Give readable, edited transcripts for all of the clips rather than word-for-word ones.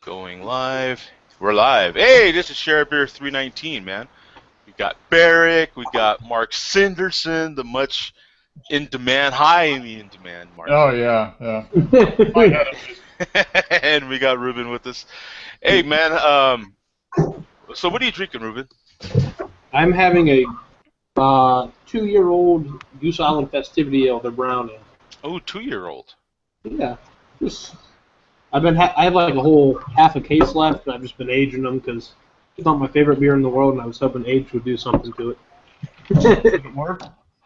Going live. We're live. Hey, this is Share Beer 319, man. We got Barrick, we got Mark Sanderson, the much in demand, highly in demand Mark. Oh yeah, yeah. And we got Ruben with us. Hey, man. So what are you drinking, Ruben? I'm having a 2-year-old Goose Island Festivity Ale, the brown ale. Oh, 2-year-old. Yeah, I have like a whole half a case left, and I've just been aging them because it's not my favorite beer in the world, and I was hoping age would do something to it.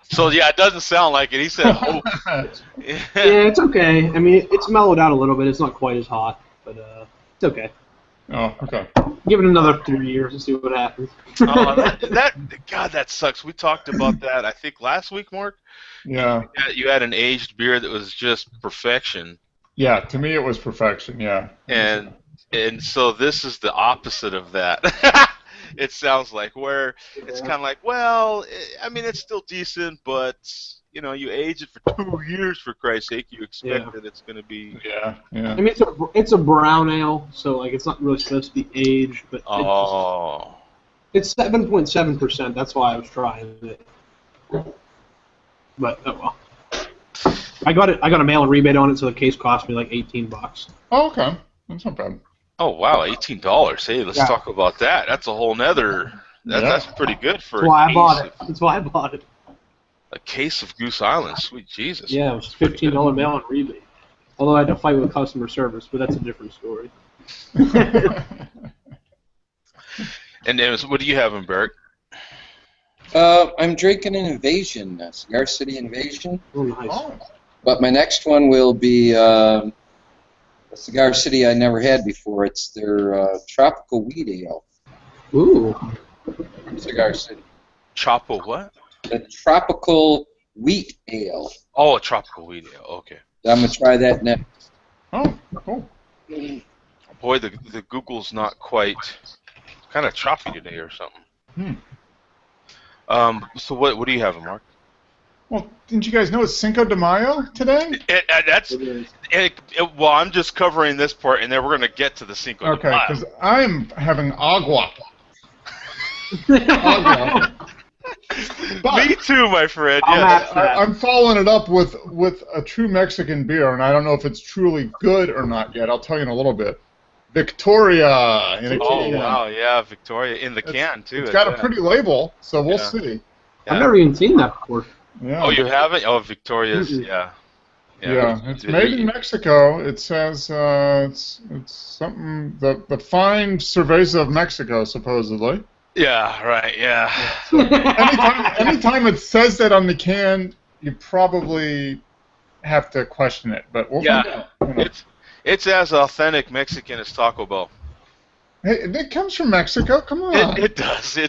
So yeah, it doesn't sound like it. He said hope. Yeah, it's okay. I mean, it's mellowed out a little bit. It's not quite as hot, but it's okay. Oh, okay. Give it another 3 years and see what happens. God, that sucks. We talked about that, I think, last week, Mark. Yeah. You had an aged beer that was just perfection. Yeah, to me it was perfection, yeah. And so this is the opposite of that. It sounds like, where it's kind of like, well, I mean, it's still decent, but you know, you age it for 2 years, for Christ's sake, you expect that it's going to be. Yeah, yeah. I mean, it's a brown ale, so like it's not really supposed to be aged, but it's 7.7%. That's why I was trying it. But oh well. I got a mail rebate on it, so the case cost me like $18. Oh, okay. That's not bad. Oh wow, $18. Hey, let's talk about that. That's a whole nother. That's pretty good for. That's why I bought it. That's why I bought it. A case of Goose Island, sweet Jesus. Yeah, it was $15 mail-in rebate. Although I had to fight with customer service, but that's a different story. And then, what do you have in Bert? I'm drinking an Invasion, Cigar City Invasion. Oh, nice. But my next one will be a Cigar City I never had before. It's their Tropical Wheat Ale. Ooh. Cigar City. Chopo what? The Tropical Wheat Ale. Oh, a Tropical Wheat Ale. Okay. I'm going to try that next. Oh, cool. Boy, the Google's not quite kind of choppy today or something. So what do you have, Mark? Well, didn't you guys know it's Cinco de Mayo today? Well, I'm just covering this part, and then we're going to get to the Cinco de Mayo. Okay, because I'm having agua. Agua. Me too, my friend. I'm following it up with a true Mexican beer, and I don't know if it's truly good or not yet. I'll tell you in a little bit. Victoria in a can. Oh wow, yeah, Victoria in the can too. It's got a pretty label, so we'll see. Yeah. I've never even seen that before. Yeah. Oh, you haven't? Oh, Victoria's, yeah. Yeah, it's made in Mexico. It says it's something the fine cerveza of Mexico, supposedly. Yeah, right. Yeah. anytime it says that on the can, you probably have to question it. But we'll find out. You know. It's as authentic Mexican as Taco Bell. Hey, it comes from Mexico. Come on. It does. Yeah,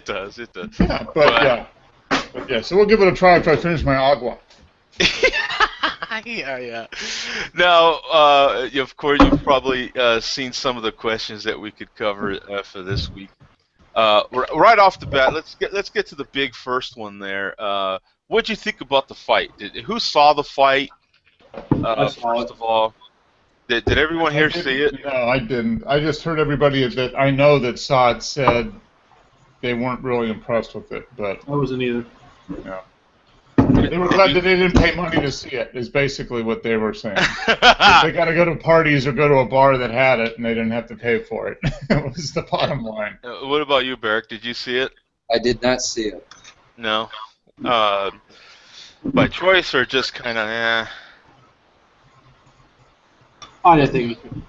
but yeah. So we'll give it a try after I finish my agua. Yeah. Now, of course, you've probably seen some of the questions that we could cover for this week. Right off the bat, let's get to the big first one there. What'd you think about the fight? Who saw the fight? First of all, did everyone here see it? No, I didn't. I just heard everybody that I know that saw it said they weren't really impressed with it. But I wasn't either. Yeah. They were glad that they didn't pay money to see it, is basically what they were saying. They got to go to parties or go to a bar that had it, and they didn't have to pay for it. That was the bottom line. What about you, Barrick? Did you see it? I did not see it. No? By choice or just kind of, I didn't think it was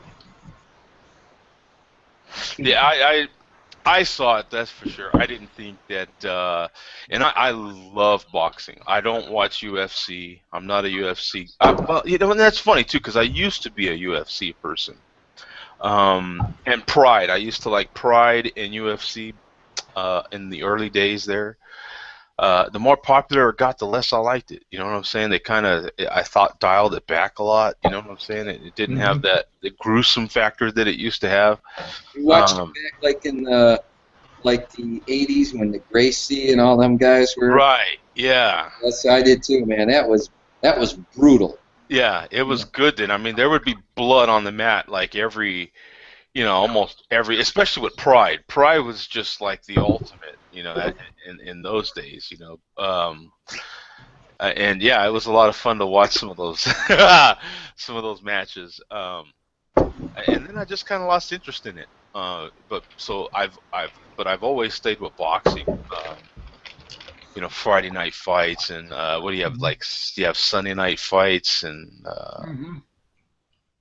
good. Yeah, I saw it, that's for sure. I didn't think that, and I love boxing. I don't watch UFC. I'm not a UFC. Well, you know, and that's funny too, because I used to be a UFC person. And Pride. I used to like Pride and UFC in the early days there. The more popular it got, the less I liked it. You know what I'm saying? They kind of, I thought, dialed it back a lot. You know what I'm saying? It didn't have the gruesome factor that it used to have. You watched it back like in the 80s when the Gracie and all them guys were. Right. Yeah. Yes, I did too, man. That was brutal. Yeah, it was good then. I mean, there would be blood on the mat like every almost every, especially with Pride. Pride was just like the ultimate, that in those days, and yeah, it was a lot of fun to watch some of those some of those matches. And then I just kind of lost interest in it. But I've always stayed with boxing. Friday night fights, and what do you have? Like, you have Sunday night fights, and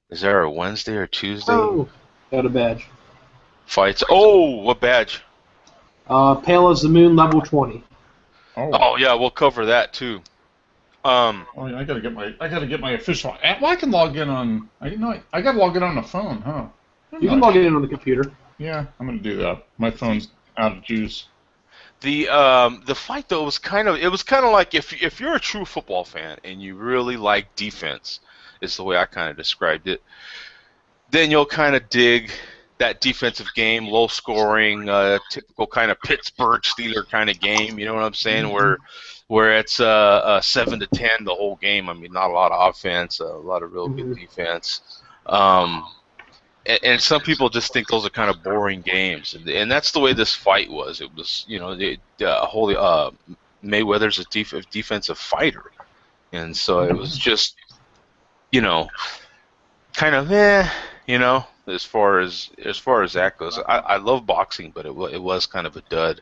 is there a Wednesday or Tuesday Oh, got a badge. fights? Oh, what badge? Pale as the Moon, level 20. Oh yeah, we'll cover that too. Oh yeah, I gotta get my official. Well, I can log in on. I gotta log in on the phone, huh? You can log in on the computer. Yeah, I'm gonna do that. My phone's out of juice. The fight though was kind of like if you're a true football fan and you really like defense, is the way I kind of described it. Then you'll kind of dig that defensive game, low scoring, typical kind of Pittsburgh Steeler kind of game. You know what I'm saying? Where it's 7-10 the whole game. I mean, not a lot of offense, a lot of real good defense. And some people just think those are kind of boring games, and that's the way this fight was. It was, Mayweather's a defensive fighter, and so it was just, kind of as far as that goes. I love boxing, but it was kind of a dud.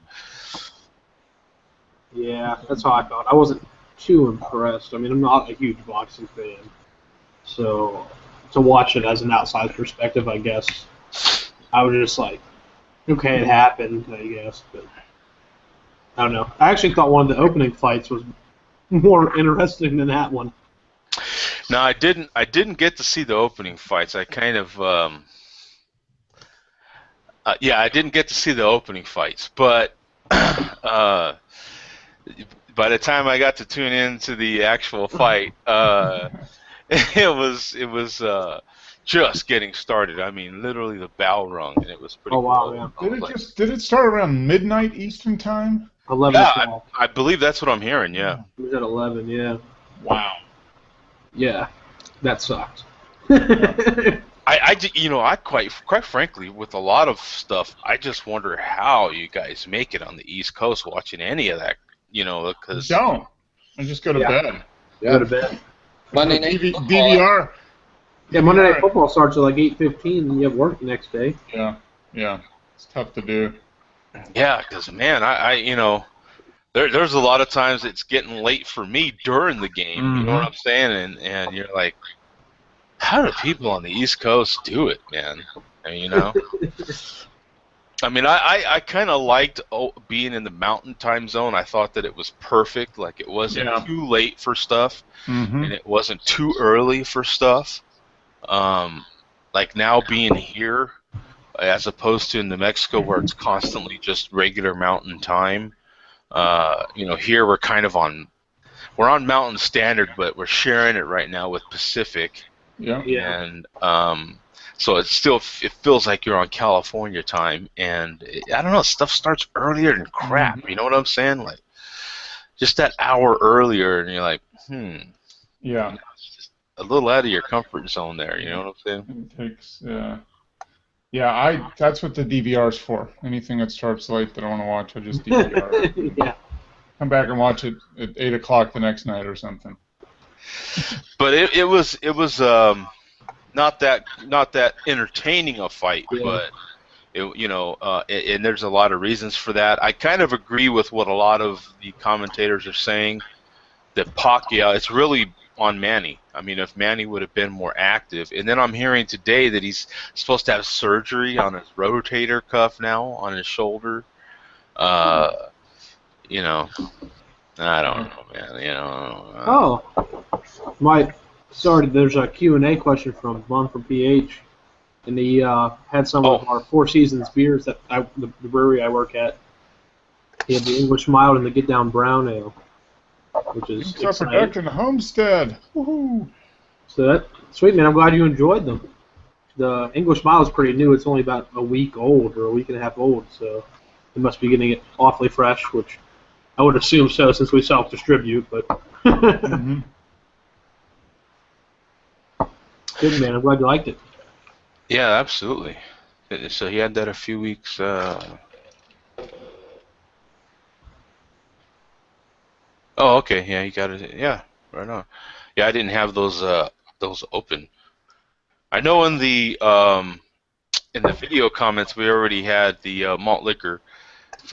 Yeah, that's how I felt. I wasn't too impressed. I mean, I'm not a huge boxing fan, so to watch it as an outside perspective, I guess, I was just like, okay, it happened, I guess, but I don't know. I actually thought one of the opening fights was more interesting than that one. No, I didn't get to see the opening fights. I kind of, I didn't get to see the opening fights, but by the time I got to tune into the actual fight, it was just getting started. I mean, literally the bell rung, and it was pretty. Oh wow! Cool. Yeah. Did it start around midnight Eastern time? 11 o'clock. I believe that's what I'm hearing. Yeah. It was at 11. Yeah. Wow. Yeah, that sucked. I quite frankly, with a lot of stuff, I just wonder how you guys make it on the East Coast watching any of that. Because don't. I just go to bed. Yeah. Go to bed. Monday night DVR. Yeah, Monday Night Football starts at like 8:15, and you have work the next day. Yeah. It's tough to do. Yeah, because man, there's a lot of times it's getting late for me during the game. You know what I'm saying? And you're like, how do people on the East Coast do it, man? I mean, I kind of liked being in the Mountain Time zone. I thought that it was perfect. Like, it wasn't too late for stuff, and it wasn't too early for stuff. Like now being here, as opposed to in New Mexico where it's constantly just regular Mountain Time. Here we're kind of on Mountain Standard, but we're sharing it right now with Pacific. Yeah. And so it feels like you're on California time, and I don't know, stuff starts earlier than crap. You know what I'm saying? Like, just that hour earlier, and you're like, Yeah. It's just a little out of your comfort zone there. You know what I'm saying? It takes. Yeah, that's what the DVR's for. Anything that starts late that I want to watch, I just DVR. Yeah. Come back and watch it at 8 o'clock the next night or something. But it was not that entertaining a fight, but and there's a lot of reasons for that. I kind of agree with what a lot of the commentators are saying, that Pacquiao, it's really on Manny. I mean, if Manny would have been more active, and then I'm hearing today that he's supposed to have surgery on his rotator cuff now on his shoulder. I don't know, man. There's a Q&A question from Von from PH, and he had some of our Four Seasons beers that the brewery I work at. He had the English Mild and the Get Down Brown Ale, which is exciting. Production Homestead. Woohoo! So that's sweet, man. I'm glad you enjoyed them. The English Mild is pretty new. It's only about a week old or a week and a half old, so you must be getting it awfully fresh, which I would assume so since we self-distribute, but... Good, man. I'm glad you liked it. Yeah, absolutely. So he had that a few weeks. Oh, okay. Yeah, he got it. Yeah, right on. Yeah, I didn't have those open. I know in the video comments we already had the malt liquor.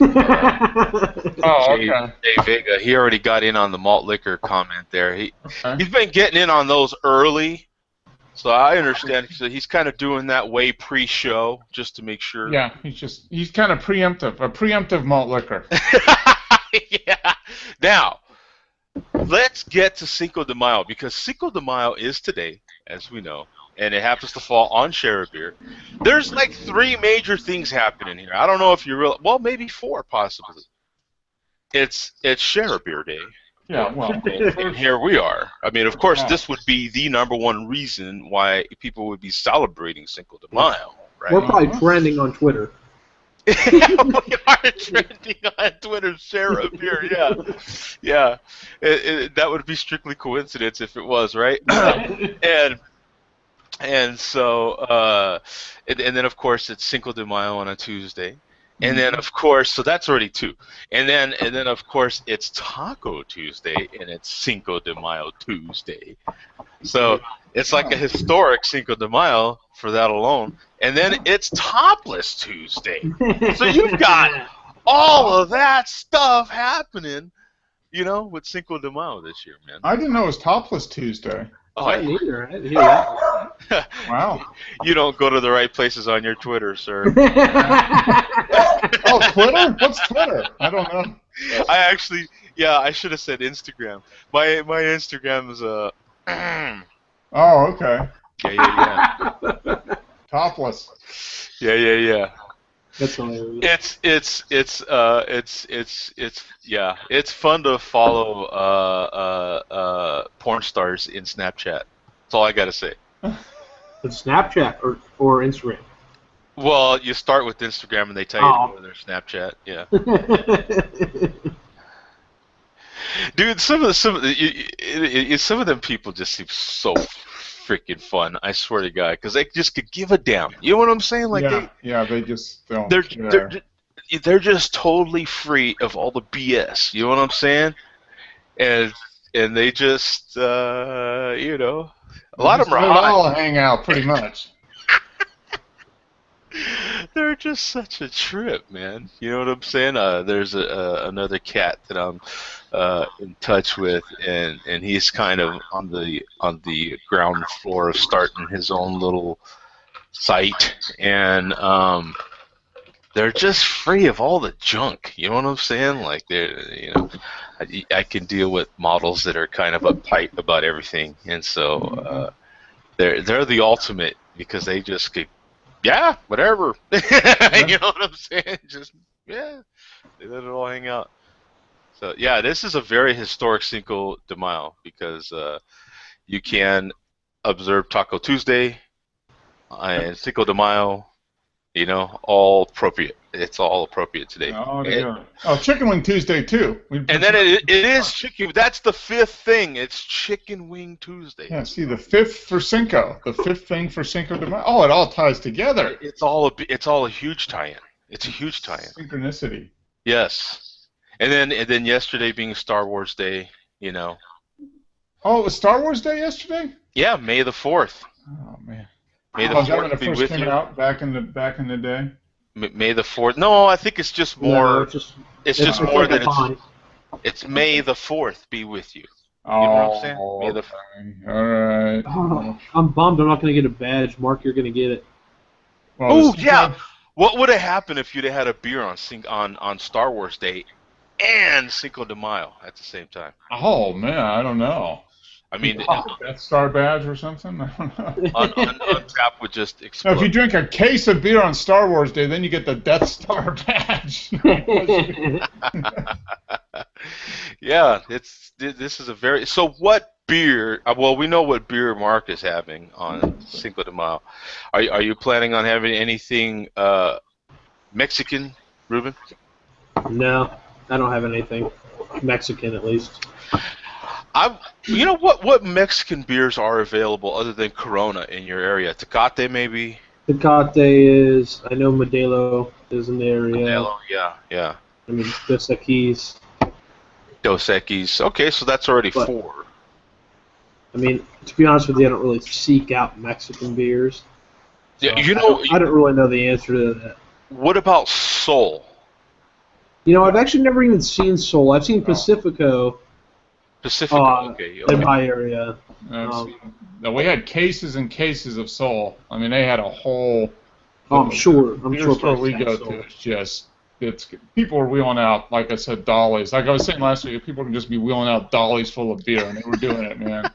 Oh, Jay okay. Vega, he already got in on the malt liquor comment there. Okay. He's been getting in on those early, so I understand. So he's kind of doing that way pre-show just to make sure. Yeah, he's kind of preemptive, a preemptive malt liquor. Yeah. Now, let's get to Cinco de Mayo because Cinco de Mayo is today, as we know, and it happens to fall on Share Beer. There's like 3 major things happening here. I don't know if you well, maybe 4 possibly. It's Share Beer Day. Yeah, well, And here we are. I mean, of course, Yeah. this would be the #1 reason why people would be celebrating Cinco de Mayo, right? We're probably trending on Twitter. We are trending on Twitter. Share a beer, yeah, yeah. That would be strictly coincidence if it was, right? and so and then of course it's Cinco de Mayo on a Tuesday, and then of course so that's already 2, and then of course it's Taco Tuesday and it's Cinco de Mayo Tuesday, so it's like a historic Cinco de Mayo for that alone. And then it's Topless Tuesday. So you've got all of that stuff happening, with Cinco de Mayo this year, man. I didn't know it was Topless Tuesday. Oh, I didn't either. I didn't hear that. Wow. You don't go to the right places on your Twitter, sir. Oh, Twitter? What's Twitter? I don't know. I should have said Instagram. My Instagram is Oh, okay. yeah. Topless. Yeah. That's hilarious. It's fun to follow porn stars in Snapchat. That's all I gotta say. It's Snapchat or Instagram. Well, you start with Instagram and they tell you to go to their Snapchat. Yeah. Dude, some of them people just seem so freaking fun. I swear to God, because they just could give a damn. You know what I'm saying? Like they just don't. They're just totally free of all the BS. You know what I'm saying? And they just a lot of them are hot. all hang out pretty much. They're just such a trip, man. You know what I'm saying? There's another cat that I'm in touch with, and he's kind of on the ground floor of starting his own little site, and they're just free of all the junk. You know what I'm saying? Like I can deal with models that are kind of uptight about everything, and so they're the ultimate because they just could. Yeah, whatever. You know what I'm saying? Just they let it all hang out. So yeah, this is a very historic Cinco de Mayo because you can observe Taco Tuesday and Cinco de Mayo. All appropriate. It's all appropriate today. Chicken Wing Tuesday too. And then it is chicken. That's the 5th thing. It's Chicken Wing Tuesday. Yeah, see the 5th for Cinco. The 5th thing for Cinco de Mayo. Oh, it all ties together. It's all a huge tie-in. It's a huge tie-in. Synchronicity. Yes. And then yesterday being Star Wars Day, Oh, it was Star Wars Day yesterday? Yeah, May the 4th. Oh man. May the Was that when 4th it be first with came you. out back in the day? May the 4th. No, I think it's just more. It's just more like that it's May the 4th be with you. You Oh, know what I'm saying? May the all right. Oh, I'm bummed I'm not going to get a badge. Mark, you're going to get it. Well, Oh this- yeah. What would have happened if you'd have had a beer on Star Wars Day and Cinco de Mayo at the same time? Oh man, I don't know. I mean, Death Star badge or something? I don't know. Untap would just No, explode. if you drink a case of beer on Star Wars Day, then you get the Death Star badge. Yeah, this is a very so. What beer? Well, we know what beer Mark is having on Cinco de Mayo. Are you planning on having anything Mexican, Ruben? No, I don't have anything Mexican at least. You know what Mexican beers are available other than Corona in your area? Tecate maybe. Tecate is. I know Modelo is in the area. Modelo, yeah. I mean, Dos Equis. Dos Equis. Okay, so that's already But- 4. I mean, to be honest with you, I don't really seek out Mexican beers. So Yeah, you know, I don't really know the answer to that. what about Sol? You know, I've actually never even seen Sol. I've seen Pacifico Pacifico, okay. in my area. No, we had cases and cases of Sol. I mean, they had a whole. I'm sure. Beer store we go to is just. People are wheeling out, like I said, dollies. Like I was saying last week, people can just be wheeling out dollies full of beer, and they were doing it, man.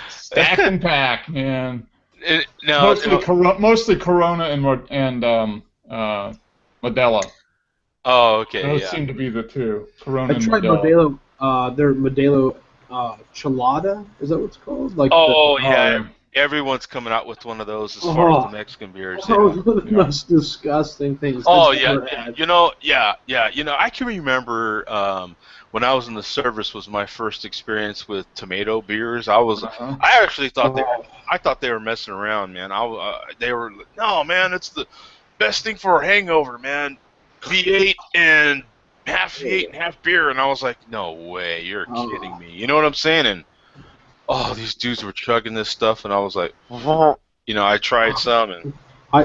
Stack and pack, man. Mostly Corona and Modelo. Oh, okay. Those seem to be the two. Corona I and tried Modelo. Their Modelo Chelada. Is that what it's called? Like yeah. Everyone's coming out with one of those as far as the Mexican beers. That was one of the most disgusting things. Oh, I've ever had. You know, I can remember when I was in the service was my first experience with tomato beers. I actually thought they were messing around, man. They were, no, man, it's the best thing for a hangover, man. V8 and half V8 and half beer, and I was like, no way, you're kidding me. You know what I'm saying? And these dudes were chugging this stuff, and I was like, you know, I tried some, and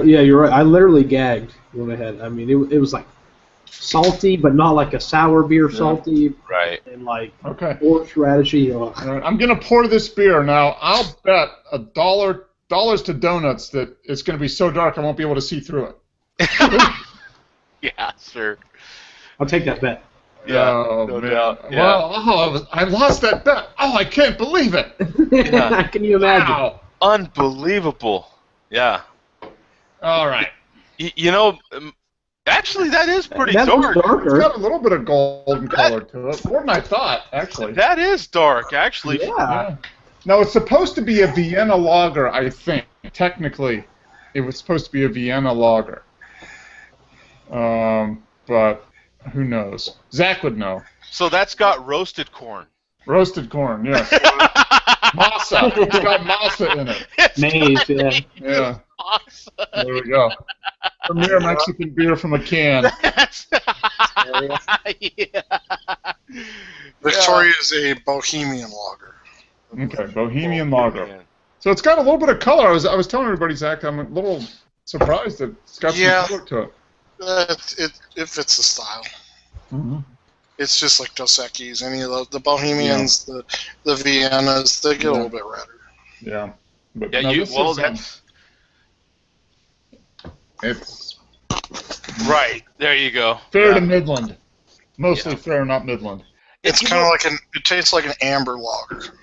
yeah, you're right. I literally gagged when I had. I mean, it was like salty, but not like a sour beer salty. Right. And like horseradishy. I'm gonna pour this beer now. I'll bet $1 to donuts that it's gonna be so dark I won't be able to see through it. Yeah, sure. I'll take that bet. Yeah, no doubt. Yeah. Well, I lost that bet. Oh, I can't believe it. Yeah. Can you imagine? Wow. Unbelievable. Yeah. All right. You know, actually, that is pretty dark. It's got a little bit of golden color to it. More than I thought, actually. That is dark, actually. Yeah. Now, it's supposed to be a Vienna lager, I think. Technically, it was supposed to be a Vienna lager. But who knows? Zach would know. So that's got roasted corn. Roasted corn, yes. Masa. It's got masa in it. Maize, yeah. Yeah. There we go. Premier Mexican beer from a can. Yeah. Victoria is a Bohemian lager. Okay, Bohemian lager. So it's got a little bit of color. I was telling everybody, Zach, I'm a little surprised that it's got some color to it. It fits the style. Mm-hmm. It's just like Dos Equis. Any of the Bohemians, the Viennas, they get a little bit redder. Yeah. But it's right. There you go. Fair to Midland. Mostly fair, not Midland. It's kind of like it tastes like an amber lager.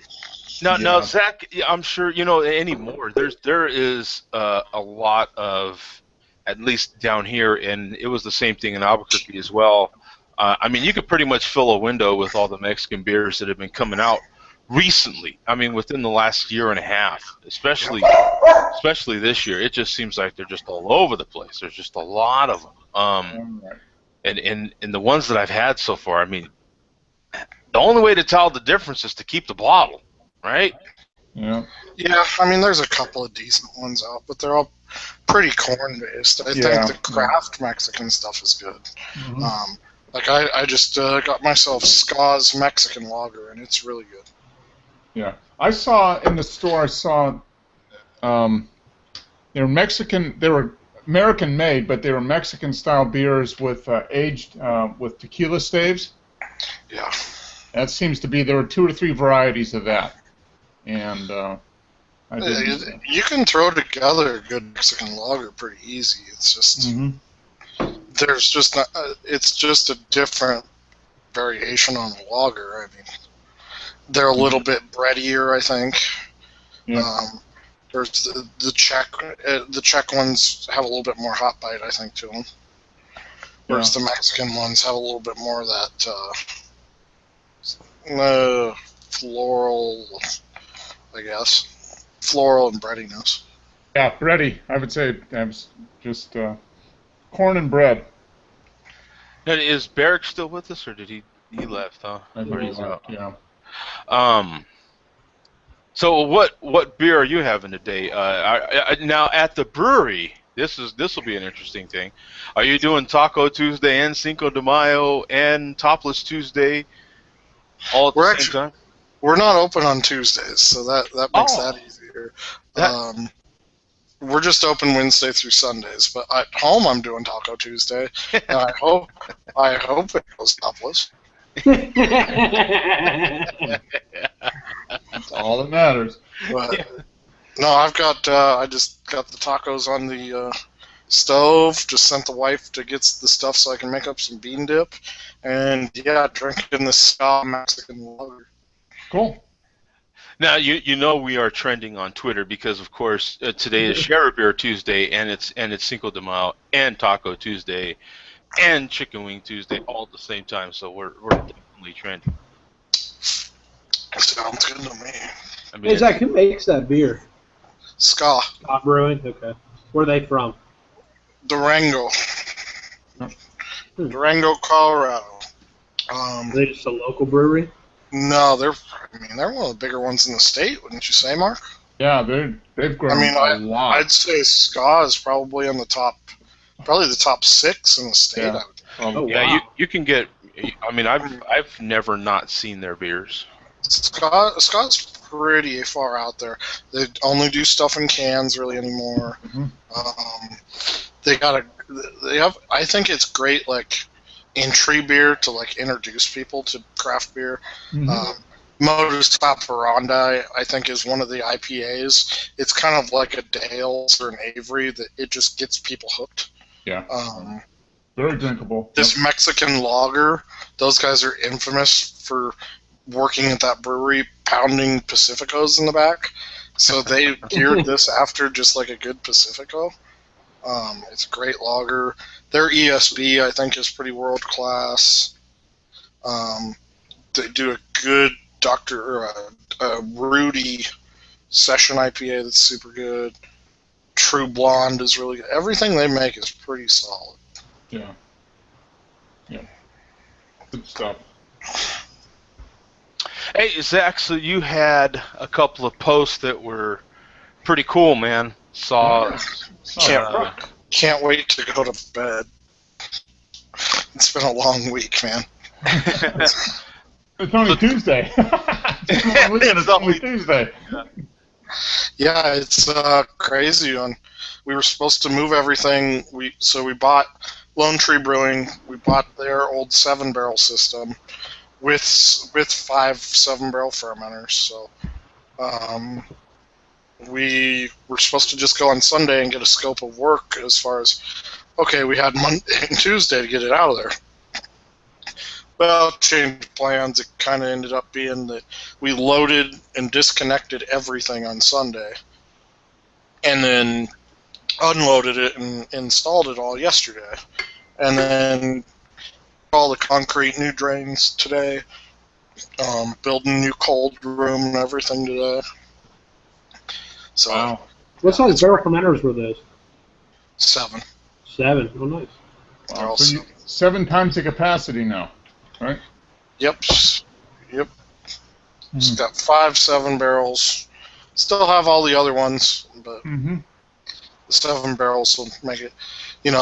Now, Zach, I'm sure you know anymore. There is a lot of, at least down here, and it was the same thing in Albuquerque as well. I mean, you could pretty much fill a window with all the Mexican beers that have been coming out recently. I mean, within the last year and a half, especially this year. It just seems like they're just all over the place. There's just a lot of them. And the ones that I've had so far, I mean, the only way to tell the difference is to keep the bottle, right? Yeah. Yeah, I mean, there's a couple of decent ones out, but they're all pretty corn-based. I think the craft Mexican stuff is good. Mm-hmm. Like, I just got myself Ska's Mexican lager, and it's really good. Yeah. I saw in the store, they were Mexican, they were American-made, but they were Mexican-style beers with aged with tequila staves. Yeah. That seems to be, there were 2 or 3 varieties of that. And you can throw together a good Mexican lager pretty easy. It's just there's just not, it's just a different variation on a lager. I mean, they're a little bit breadier, I think. Yeah. There's the Czech ones have a little bit more hot bite, I think, to them. Whereas the Mexican ones have a little bit more of that floral, I guess. Floral and breadiness. Yeah, bready. I would say it's just corn and bread. Now, is Barrick still with us, or did he left? Huh? I think he's out. Yeah. So what beer are you having today? Now at the brewery, this will be an interesting thing. Are you doing Taco Tuesday and Cinco de Mayo and Topless Tuesday all at the same time? We're not open on Tuesdays, so that makes that easier. We're just open Wednesday through Sundays, but at home I'm doing Taco Tuesday, and I hope it goes topless. That's all that matters. But no, I just got the tacos on the stove. Just sent the wife to get the stuff so I can make up some bean dip, and yeah, drinking the Ska Mexican lager. Cool. Now you know we are trending on Twitter because of course today is Share a Beer Tuesday and it's Cinco de Mayo and Taco Tuesday and Chicken Wing Tuesday all at the same time. So we're definitely trending. Sounds good to me. I mean, Hey Zach, who makes that beer? Ska. Scott Brewing. Okay. Where are they from? Durango. Durango, Colorado. Are they just a local brewery? No, they're one of the bigger ones in the state, wouldn't you say, Mark? Yeah, they've grown a lot. I'd say Ska is probably on the top 6 in the state. Yeah. yeah, Wow. you can get. I mean, I've never not seen their beers. Ska's pretty far out there. They only do stuff in cans really anymore. Mm-hmm. They have. I think it's great, like entry beer to like introduce people to craft beer. Mm-hmm. Modus operandi, I think, is one of the IPAs. It's kind of like a Dale's or an Avery that it just gets people hooked. Yeah. Very drinkable. This Mexican lager, those guys are infamous for working at that brewery, pounding Pacificos in the back. So they geared this after just like a good Pacifico. It's a great lager. Their ESB, I think, is pretty world class. They do a good Rudy Session IPA that's super good. True Blonde is really good. Everything they make is pretty solid. Yeah. Yeah. Good stuff. Hey, Zach, so you had a couple of posts that were pretty cool, man. Can't wait to go to bed. It's been a long week, man. It's only Tuesday. It's only Tuesday. Yeah, it's crazy. We were supposed to move everything. We bought Lone Tree Brewing. We bought their old 7-barrel system with 5 7-barrel fermenters. So we were supposed to just go on Sunday and get a scope of work as far as, okay, we had Monday and Tuesday to get it out of there. Well, changed plans. It kind of ended up being that we loaded and disconnected everything on Sunday and then unloaded it and installed it all yesterday. And then all the concrete, new drains today, building a new cold room and everything today. So, wow. What size barrel fermenters were those? 7. 7. Oh, nice. Wow. So 7 times the capacity now, right? Yep. It's got 5 7 barrels. Still have all the other ones, but the 7 barrels will make it,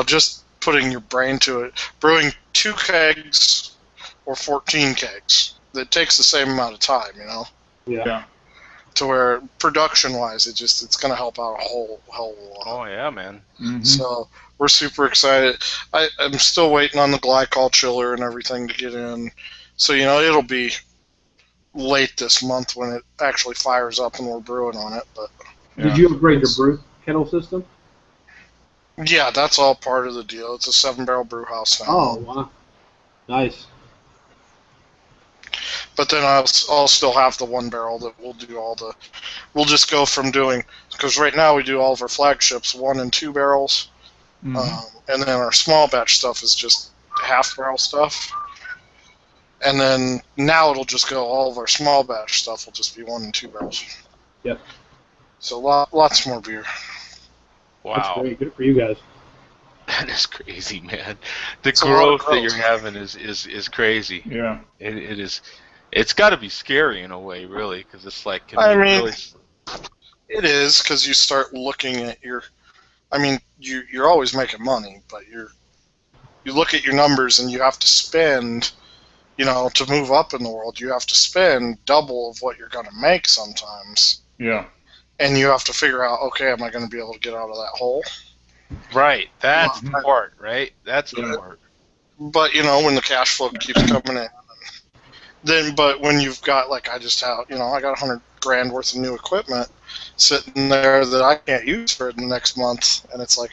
just putting your brain to it. Brewing 2 kegs or 14 kegs. It takes the same amount of time, Yeah. To where production-wise, it's going to help out a whole hell of a lot. Oh yeah, man. Mm-hmm. So we're super excited. I'm still waiting on the glycol chiller and everything to get in. So, it'll be late this month when it actually fires up and we're brewing on it. But Did you upgrade your brew kettle system? yeah, that's all part of the deal. It's a 7-barrel brew house now. Oh, wow. Nice. But then I'll still have the 1-barrel that we'll do we'll just go from doing, because right now we do all of our flagships 1 and 2 barrels. And then our small batch stuff is just half-barrel stuff. And then now it'll just go, all of our small batch stuff will just be 1 and 2 barrels. Yep. So lots more beer. Wow. That's great. Good for you guys. That is crazy, man. The It's a lot of growth that you're growth. having is crazy. Yeah. It is. It's got to be scary in a way, really, because it's like, can I we mean, really? it is because you start looking at your. I mean, you're always making money, but you look at your numbers and you have to spend. To move up in the world, you have to spend double of what you're going to make sometimes. Yeah. And you have to figure out, okay, am I going to be able to get out of that hole? Right. That's the part, right? That's the part. But when the cash flow keeps coming in, but when you've got like I just have, I got $100,000 worth of new equipment sitting there that I can't use for the next month, and it's like,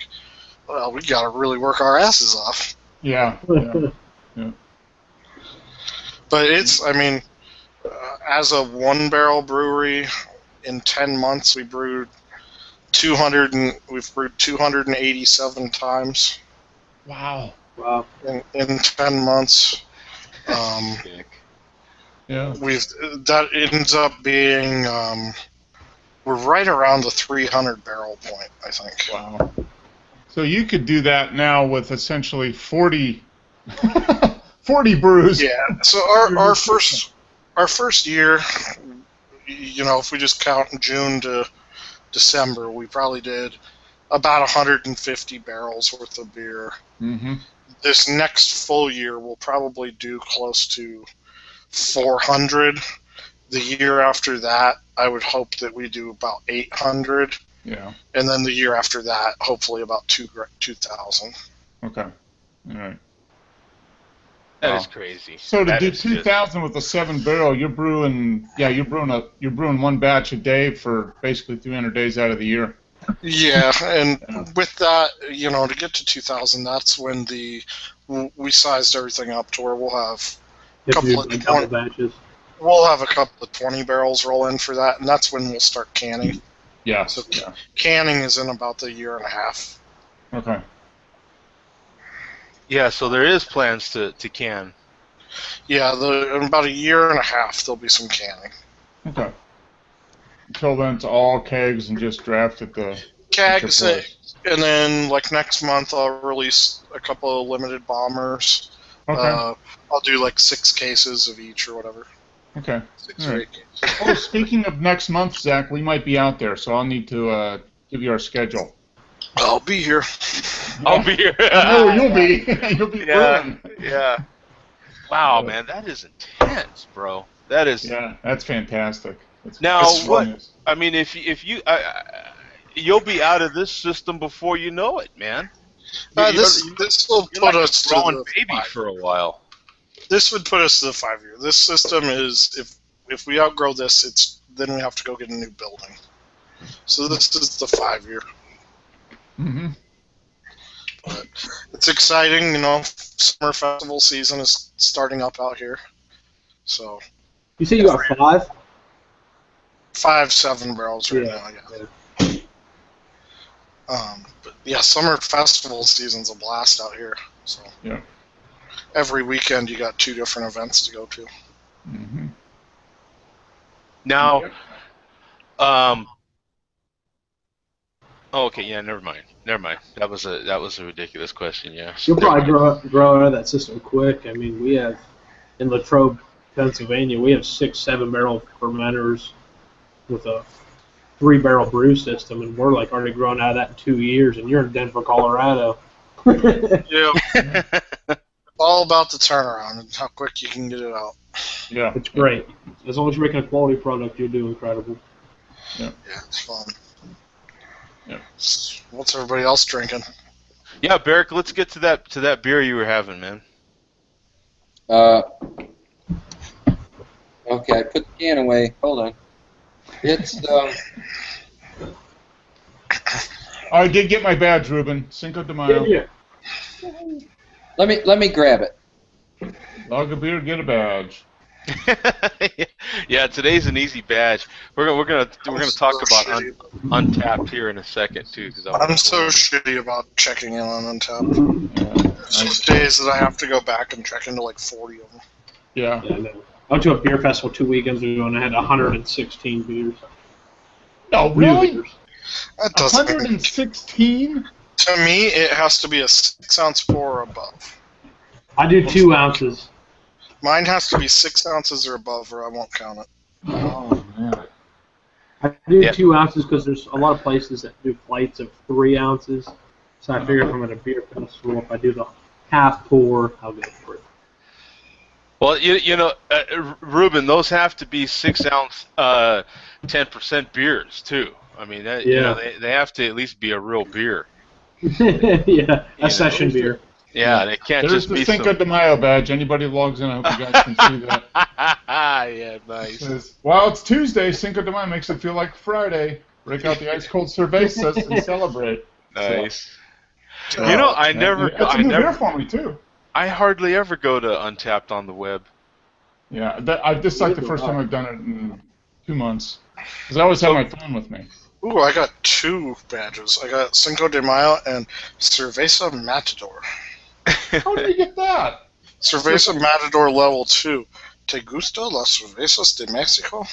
well, we got to really work our asses off. Yeah. Yeah. But I mean, as a one-barrel brewery, in 10 months we've brewed 287 times. Wow. Wow. In 10 months. Yeah. That ends up being we're right around the 300 barrel point, I think. Wow. So you could do that now with essentially 40 brews. Yeah. So our first year, if we just count June to December, we probably did about 150 barrels worth of beer. Mm-hmm. This next full year, we'll probably do close to 400. The year after that, I would hope that we do about 800. Yeah. And then the year after that, hopefully about 2,000. Okay. All right. That is crazy. So to do 2,000 with a 7-barrel, you're brewing one batch a day for basically 300 days out of the year. Yeah, and with that, to get to 2,000, that's when we sized everything up to where we'll have a couple of batches. We'll have a couple of 20 barrels roll in for that, and that's when we'll start canning. Yeah. So canning is in about the year and a half. Okay. Yeah, so there is plans to can. Yeah, in about a year and a half, there'll be some canning. Okay. Until then, it's all kegs and just draft at the... Kegs, and then, like, next month, I'll release a couple of limited bombers. Okay. I'll do, like, 6 cases of each or whatever. Okay. 6 or 8 cases. Oh, speaking of next month, Zach, we might be out there, so I'll need to give you our schedule. I'll be here. I'll be here. No, you'll be. You'll be brewing. Yeah. Wow, man, that is intense, bro. That is. Yeah, that's fantastic. Now, what? I mean, if you, you'll be out of this system before you know it, man. This will put us to growing the baby for a while. This would put us to the 5-year. This system is if we outgrow this, then we have to go get a new building. So this is the 5-year. Mm-hmm. But it's exciting, Summer festival season is starting up out here. So. You say you got 5? 5 7-barrels right now. Yeah. But yeah, summer festival season's a blast out here. So. Yeah. Every weekend you got 2 different events to go to. Mm-hmm. Now, okay, yeah, never mind. That was a ridiculous question. Yeah. You'll probably grow out of that system quick. I mean, we have in Latrobe, Pennsylvania, we have 6 7-barrel fermenters with a 3-barrel brew system, and we're like already growing out of that in 2 years. And you're in Denver, Colorado. Yeah. All about the turnaround and how quick you can get it out. Yeah. It's great. As long as you're making a quality product, you'll do incredible. Yeah. Yeah, it's fun. Yeah. What's everybody else drinking? Yeah, Barrick, let's get to that beer you were having, man. Okay, I put the can away. Hold on. It's I did get my badge, Ruben. Cinco de Mayo. Yeah. let me grab it. Log a beer, get a badge. Yeah, today's an easy badge. We're gonna talk about Untapped here in a second too. I'm so shitty about checking in on Untapped. There's some days that I have to go back and check into like 40 of them. Yeah. I know. I went to a beer festival 2 weekends ago and I had 116 beers. No, really? Beers. That doesn't. 116? To me, it has to be a 6-ounce pour or above. I do 2 ounces. Mine has to be 6 ounces or above, or I won't count it. Oh man. I do Yeah. 2 ounces because there's a lot of places that do flights of 3 ounces. So I figure if I'm at a beer festival, if I do the half pour, I'll go for it. Well, Ruben, those have to be 6-ounce, 10% beers too. I mean, that, Yeah. they have to at least be a real beer. Yeah, know, session beer. Yeah, they can't There's just the be Cinco de Mayo badge. Anybody logs in, I hope you guys can see that. Yeah, nice. Says, well, it's Tuesday. Cinco de Mayo makes it feel like Friday. Break out the ice cold cervezas and celebrate. Nice. So, I man, never, That's a new beer for me too. I hardly ever go to Untapped on the web. Yeah, this is like the first time I've done it in 2 months. Because I always have my phone with me. Ooh, I got 2 badges. I got Cinco de Mayo and Cerveza Matador. How did you get that? Cerveza Matador level 2. ¿Te gusta las cervezas de Mexico?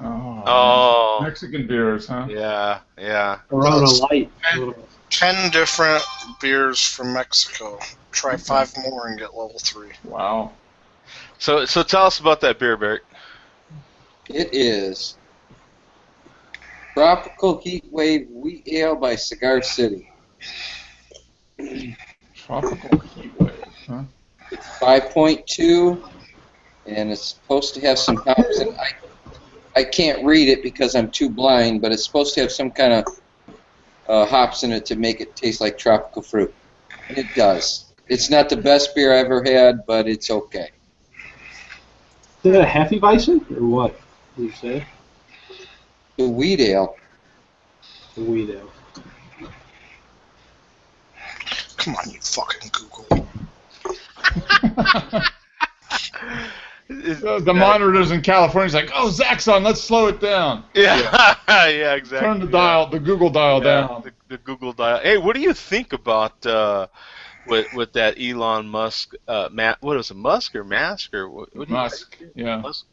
Oh. Mexican beers, huh? Yeah, yeah. Corona Light. 10 different beers from Mexico. Try 5 more and get level 3. Wow. So tell us about that beer, Barrett. It is Tropical Heat Wave Wheat Ale by Cigar City. Tropical Heat Wave, huh? It's 5.2, and it's supposed to have some hops. And I can't read it because I'm too blind, but it's supposed to have some kind of hops in it to make it taste like tropical fruit. And it does. It's not the best beer I ever had, but it's okay. Is that a Hefeweizen or what? Did you say? The wheat ale. The wheat ale. Come on, you fucking Google. The monitors in California's like, oh, Zach's on, let's slow it down. Yeah, yeah, exactly. Turn the dial, the Google dial down. The Google dial. Hey, what do you think about with that Elon Musk? What was it, Musk or Mask or what? Musk, yeah. Musk?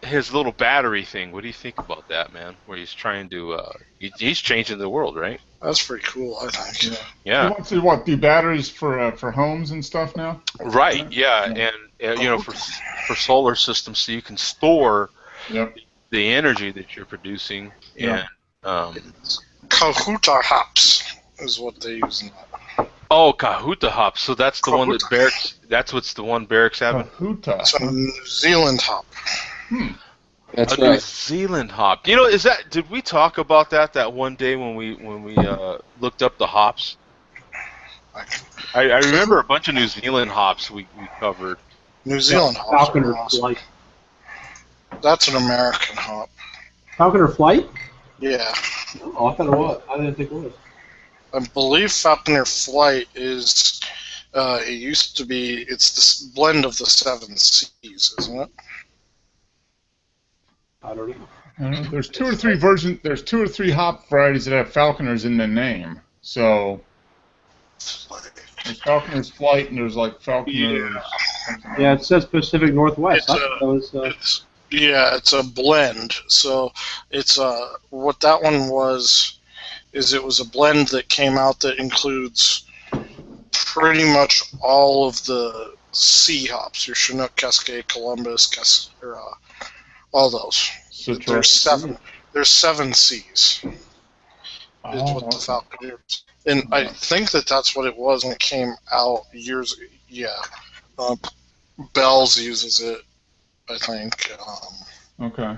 His little battery thing. What do you think about that, man? Where he's trying to, he's changing the world, right? That's pretty cool, I think. Yeah. He wants to do batteries for homes and stuff now? Right. Yeah, and for solar systems, so you can store the energy that you're producing. Yeah. And Kahuta hops is what they use in that. oh, Kahuta hops. So that's the one that Barracks. That's what's the one Barracks having. Kahuta. It's a New Zealand hop. That's a New right. Zealand hop. Is that? Did we talk about that one day when we looked up the hops? I remember a bunch of New Zealand hops we covered. New Zealand hops. Falconer Flight. That's an American hop. Falconer Flight? Yeah. Oh, I thought it was. I didn't think it was. I believe Falconer Flight is. It used to be. It's this blend of the 7 Seas, isn't it? I don't know. There's 2 or 3 versions. There's 2 or 3 hop varieties that have Falconers in the name. So there's Falconer's Flight, and there's like Falconer's. Yeah, it says Pacific Northwest. It's a blend. So it's what that one was is it was a blend that came out that includes pretty much all of the sea hops, your Chinook, Cascade, Columbus, all those. Citra. There's 7. There's 7 C's. Is what the Falconer is. And I think that's what it was when it came out years ago. Yeah. Bell's uses it, I think. Okay.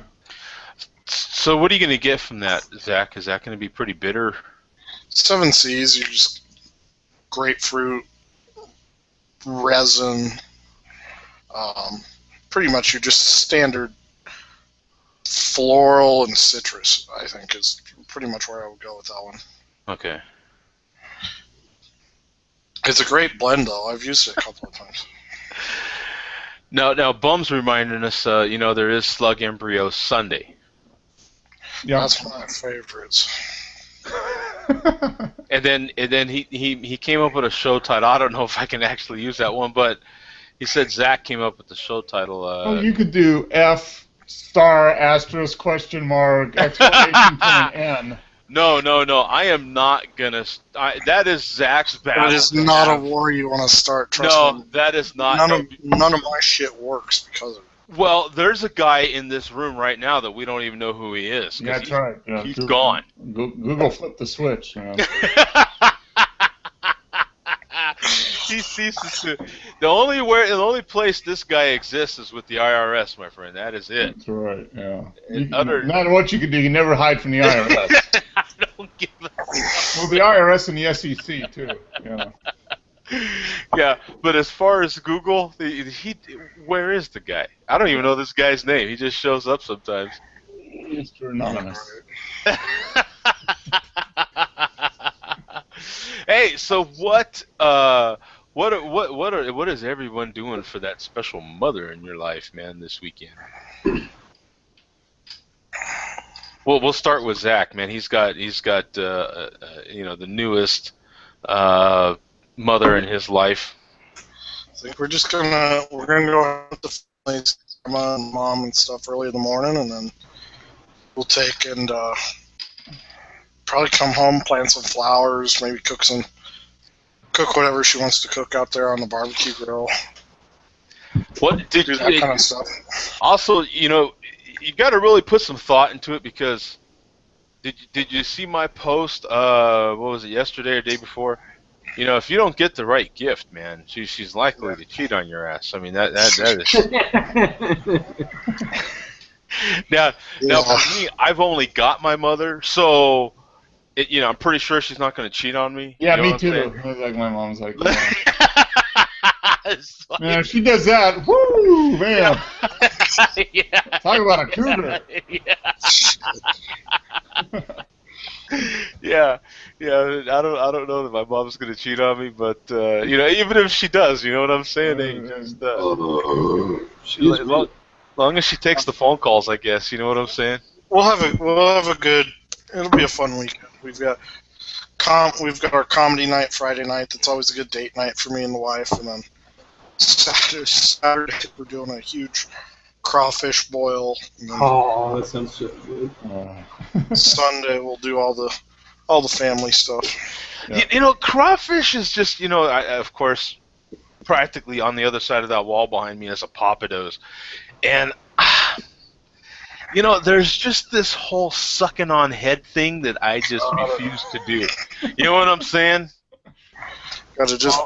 So what are you going to get from that, Zach? Is that going to be pretty bitter? 7 C's, you just grapefruit, resin, pretty much you're just standard floral and citrus, I think, is pretty much where I would go with that one. Okay. It's a great blend, though. I've used it a couple of times. Now, Bum's reminding us, there is Slug Embryo Sunday. Yeah. That's one of my favorites. And then he came up with a show title. I don't know if I can actually use that one, but he said Zach came up with the show title. Well, you could do F*** exclamation point N. No, no, no. I am not gonna. That is Zach's battle. That is not a war you want to start. Trust No, me. that is not. None of my shit works because of it. Well, there's a guy in this room right now that we don't even know who he is. Yeah, that's right. Yeah, He's Google, gone. Google flipped the switch. You know. He ceases to. The only place this guy exists is with the IRS, my friend. That is it. That's right. Yeah. No Other- matter what you can do, you can never hide from the IRS. I don't give a. Well, the IRS and the SEC too. Yeah. Yeah, but as far as Google, where is the guy? I don't even know this guy's name. He just shows up sometimes. Mr. Anonymous. Hey, so what is everyone doing for that special mother in your life, man, this weekend? Well, we'll start with Zach, man. He's got the newest mother in his life. I think we're gonna go out with the families, grandma and mom and stuff early in the morning, and then we'll take and probably come home, plant some flowers, maybe cook whatever she wants to cook out there on the barbecue grill. What did Do that kind of stuff. Also, you got to really put some thought into it, because did you see my post? What was it, yesterday or day before? If you don't get the right gift, man, she's likely to cheat on your ass. I mean, that is. Now for me, I've only got my mother, so I'm pretty sure she's not going to cheat on me. Yeah, You know me what too. I'm saying? Like my mom's like, It's like- man, if she does that, woo, man. yeah. Talk about a cougar. Yeah, I don't know that my mom's gonna cheat on me, but even if she does, you know what I'm saying? Hey, just long as she takes the phone calls, I guess. You know what I'm saying? We'll have a good. It'll be a fun weekend. We've got our comedy night Friday night. That's always a good date night for me and the wife, and then Saturday we're doing a huge crawfish boil. And then Oh, that sounds so good. Sunday we'll do all the family stuff. Yeah. Crawfish is just of course, practically on the other side of that wall behind me is a Pappadeaux, and there's just this whole sucking on head thing that I just refuse to do. You know what I'm saying? Got to just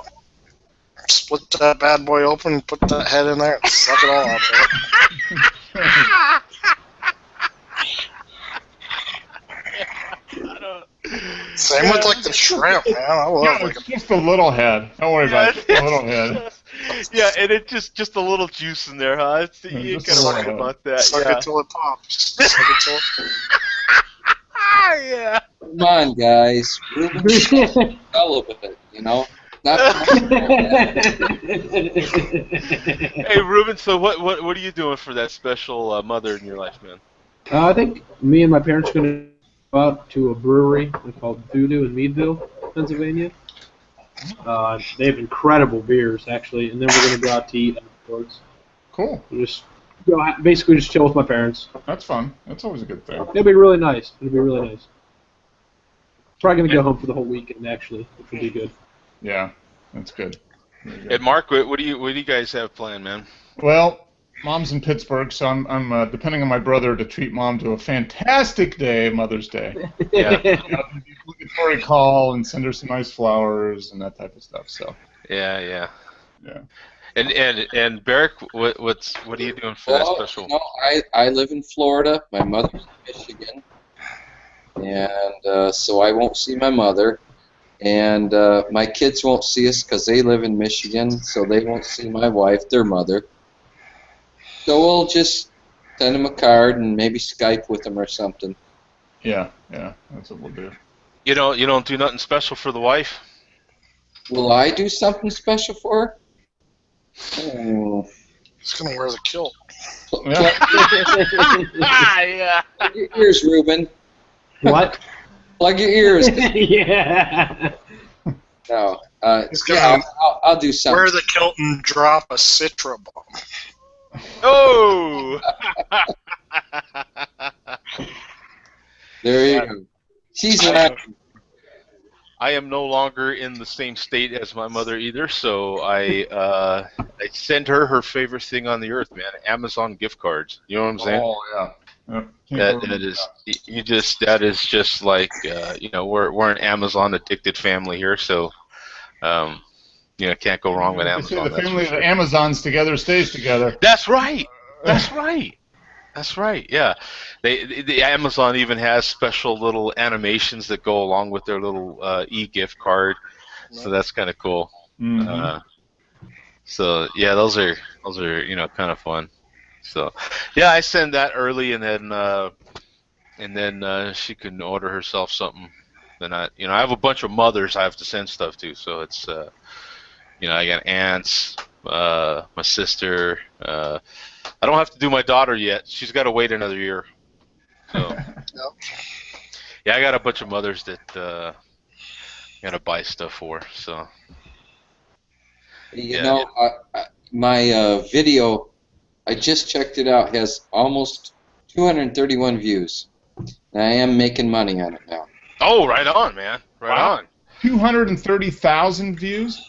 split that bad boy open, put that head in there, and suck it all out. Same with like the shrimp, man. I love Yeah, like it's just a little head. Don't worry about it. A little head. Yeah, and it just a little juice in there, huh? You ain't just a gotta little worry about that. suck Yeah. it till it pops. Suck it till it Yeah. Come on, guys. Ruben, a little bit, Not Hey, Ruben. So what are you doing for that special mother in your life, man? I think me and my parents are going to go out to a brewery called Voodoo in Meadville, Pennsylvania. They have incredible beers, actually, and then we're going to go out to eat afterwards. Cool. Basically just chill with my parents. That's fun. That's always a good thing. It'll be really nice. Probably going to go home for the whole weekend, actually, which will be good. Yeah, that's good. Very good. And Mark, what do you guys have planned, man? Well, Mom's in Pittsburgh, so I'm depending on my brother to treat Mom to a fantastic day, Mother's Day. Yeah. Obligatory call and send her some nice flowers and that type of stuff. So. Yeah. Yeah. And Barrick, what are you doing for that special? I live in Florida. My mother's in Michigan, and so I won't see my mother. And my kids won't see us because they live in Michigan, so they won't see my wife, their mother. So we'll just send them a card and maybe Skype with them or something. Yeah, that's what we'll do. You don't do nothing special for the wife? Will I do something special for her? Oh. He's gonna wear the kilt. Yeah. Plug your ears, Ruben. What? Plug your ears. Yeah. No. He's gonna I'll do something. wear the kilt and drop a Citra bomb. Oh. There you go. She's not. I am no longer in the same state as my mother either, so I send her favorite thing on the earth, man. Amazon gift cards. You know what I'm saying? Oh yeah. Yep. That is just like we're an Amazon addicted family here, so can't go wrong with They say Amazon. the family of the Amazons together stays together. That's right. That's right. That's right. Yeah, the Amazon even has special little animations that go along with their little e-gift card, so that's kind of cool. Mm-hmm. So yeah, those are kind of fun. So yeah, I send that early, and then she can order herself something. Then I have a bunch of mothers I have to send stuff to, so it's I got aunts, my sister. I don't have to do my daughter yet. She's got to wait another year. So yeah, I got a bunch of mothers that gotta buy stuff for. So my video, I just checked it out, has almost 231 views. And I am making money on it now. Oh, right on, man. Right on. 230,000 views?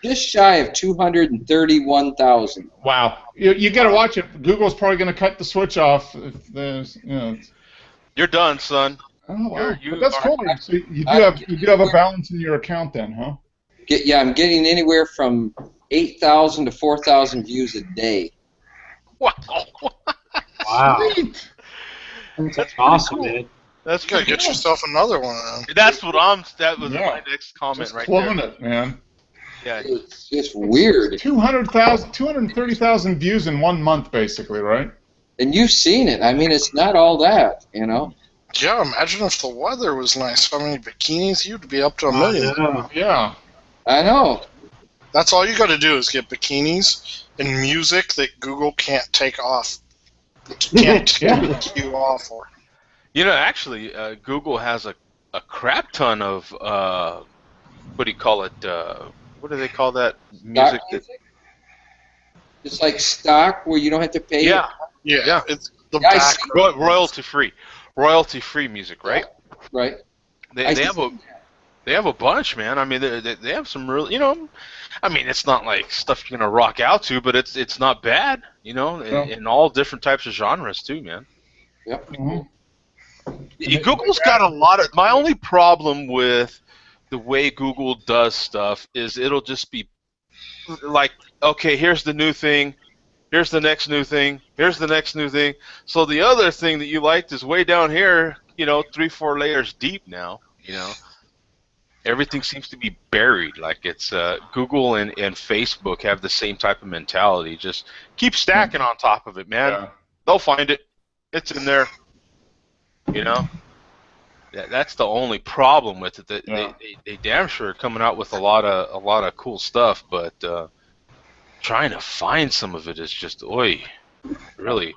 Just shy of 231,000. Wow. You got to watch it. Google's probably going to cut the switch off if there's, You're done, son. Oh, wow. But that's cool. So you do have a balance in your account then, huh? Yeah, I'm getting anywhere from 8,000 to 4,000 views a day. Wow. Wow. Sweet. That's awesome, man. That's gotta get yourself another one. That was my next comment just right clone there. it, man. Yeah. It's just weird. 230,000 views in 1 month, basically, right? And you've seen it. I mean, it's not all that, Yeah, imagine if the weather was nice. How many bikinis? You'd be up to 1 million. Yeah. I know. That's all you got to do is get bikinis and music that Google can't take off. Can't take you off for. Actually, Google has a crap ton of what do you call it? What do they call that music? It's like stock where you don't have to pay. Yeah. It's the back royalty free music, right? Right. They have a bunch, man. I mean, they have some real, I mean, it's not like stuff you're gonna rock out to, but it's not bad, in all different types of genres too, man. Yep. Mm-hmm. Google's got a lot of. My only problem with the way Google does stuff is it'll just be like, okay, here's the new thing, here's the next new thing, here's the next new thing. So the other thing that you liked is way down here, 3-4 layers deep now, Everything seems to be buried. Like it's Google and Facebook have the same type of mentality. Just keep stacking on top of it, man. Yeah. They'll find it. It's in there. That's the only problem with it. They damn sure are coming out with a lot of cool stuff, but trying to find some of it is just really.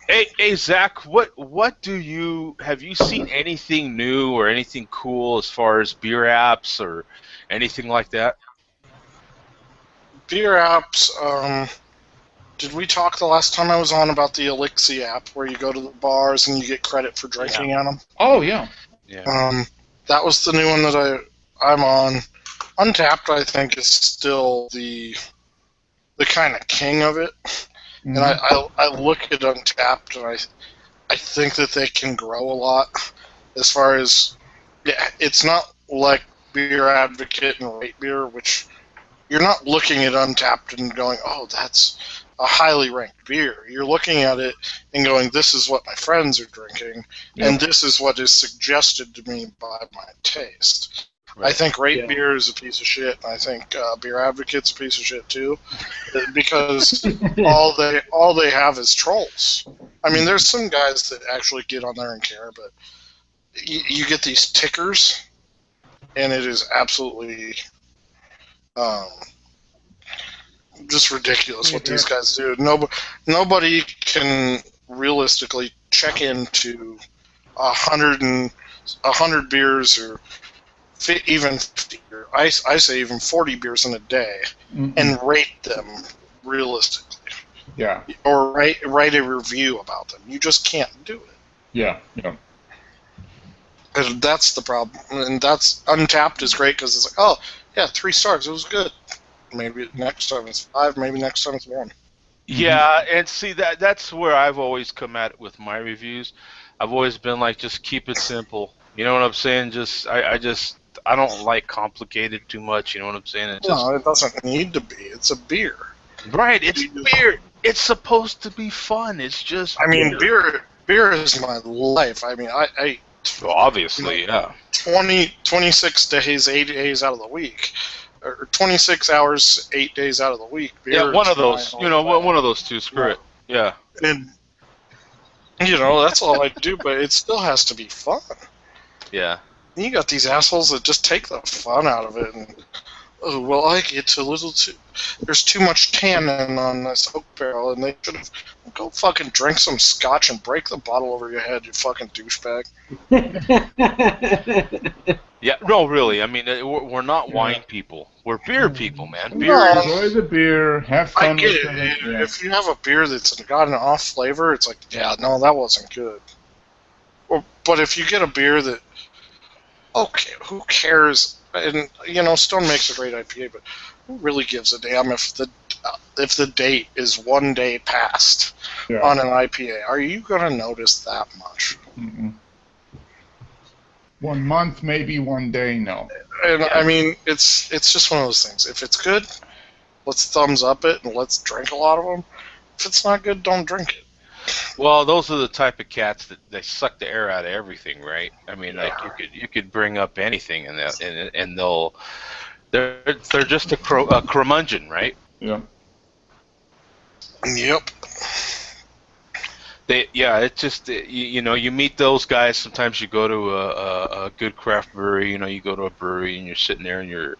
Hey Zach, what do you have you seen anything new or anything cool as far as beer apps or anything like that? Beer apps. Did we talk the last time I was on about the Elixir app where you go to the bars and you get credit for drinking at them? Oh yeah. Yeah. That was the new one that I'm on. Untapped, I think, is still the kind of king of it. Mm-hmm. And I look at Untapped and I think that they can grow a lot as far as it's not like Beer Advocate and Rate Beer, which you're not looking at Untapped and going, oh, that's a highly ranked beer. You're looking at it and going, this is what my friends are drinking, and this is what is suggested to me by my taste. Right. I think Rate Beer is a piece of shit, and I think Beer Advocate's a piece of shit too, because all they have is trolls. I mean, there's some guys that actually get on there and care, but you get these tickers, and it is absolutely just ridiculous what these guys do. Nobody can realistically check into 100 beers or even 50, or I say even 40 beers in a day, and rate them realistically. Yeah. Or write a review about them. You just can't do it. Yeah. And that's the problem. And that's Untapped is great because it's like, oh yeah, 3 stars, it was good. Maybe next time it's 5. Maybe next time it's 1. Yeah, and see that's where I've always come at it with my reviews. I've always been like, just keep it simple. You know what I'm saying? I don't like complicated too much. You know what I'm saying? No, it doesn't need to be. It's a beer. Right. It's beer. It's supposed to be fun. It's just. I mean, beer is my life. I mean, I well, obviously, yeah. 26 days, 8 days out of the week, or 26 hours, 8 days out of the week. Yeah, one of those. You know, one of those two. Screw it. Yeah. And that's all I do, but it still has to be fun. Yeah. You got these assholes that just take the fun out of it, and it's a little too. There's too much tannin on this oak barrel, and they should have go fucking drink some scotch and break the bottle over your head, you fucking douchebag. Yeah, no, really. I mean, we're not wine people. We're beer people, man. Beer. No, enjoy the beer. Have fun I get with it. it. Yeah. If you have a beer that's got an off flavor, it's like, yeah, no, that wasn't good. But if you get a beer that, okay, who cares? And Stone makes a great IPA, but who really gives a damn if the date is 1 day past on an IPA? Are you gonna notice that much? Mm-mm. 1 month, maybe 1 day, no. And I mean, it's just one of those things. If it's good, let's thumbs up it and let's drink a lot of them. If it's not good, don't drink it. Well, those are the type of cats that they suck the air out of everything, right? I mean, like you could bring up anything and they're just a curmudgeon, right? Yeah. Yep. It's just you meet those guys. Sometimes you go to a good craft brewery. You go to a brewery and you're sitting there and you're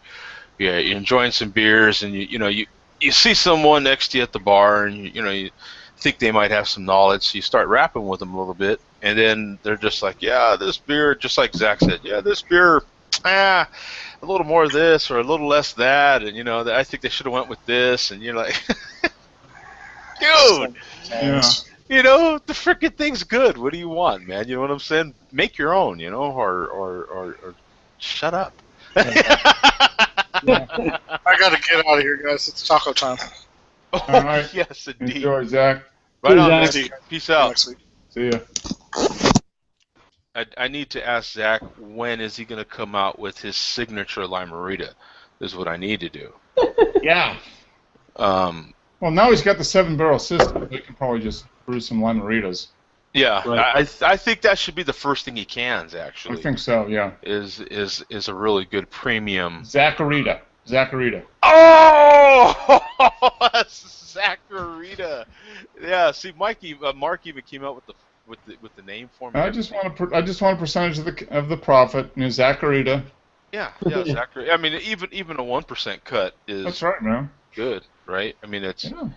enjoying some beers, and you see someone next to you at the bar, and you think they might have some knowledge, so you start rapping with them a little bit, and then they're just like, yeah, this beer, just like Zach said, yeah, this beer, a little more of this or a little less that, and I think they should have went with this, and you're like, dude, Yeah. the frickin' thing's good. What do you want, man? You know what I'm saying? Make your own, or shut up. I gotta get out of here, guys. It's taco time. Oh, All right. yes, indeed. Enjoy, Zach. Right on, Zach. man. Peace out. Next week. See ya. I need to ask Zach, when is he going to come out with his signature Limerita? Is what I need to do. Yeah. Well, now he's got the 7-barrel system. We can probably just brew some Limeritas. Yeah, Right. I think that should be the first thing he cans. Actually, I think so. Yeah. is a really good premium. Zacharita. Oh, Zacharita. Yeah. See, Mark even came out with the name for me. I just want a percentage of the profit. Zacharita. Yeah, Zacharita. I mean, even a 1% cut is That's right, man. good, right? I mean, Yeah.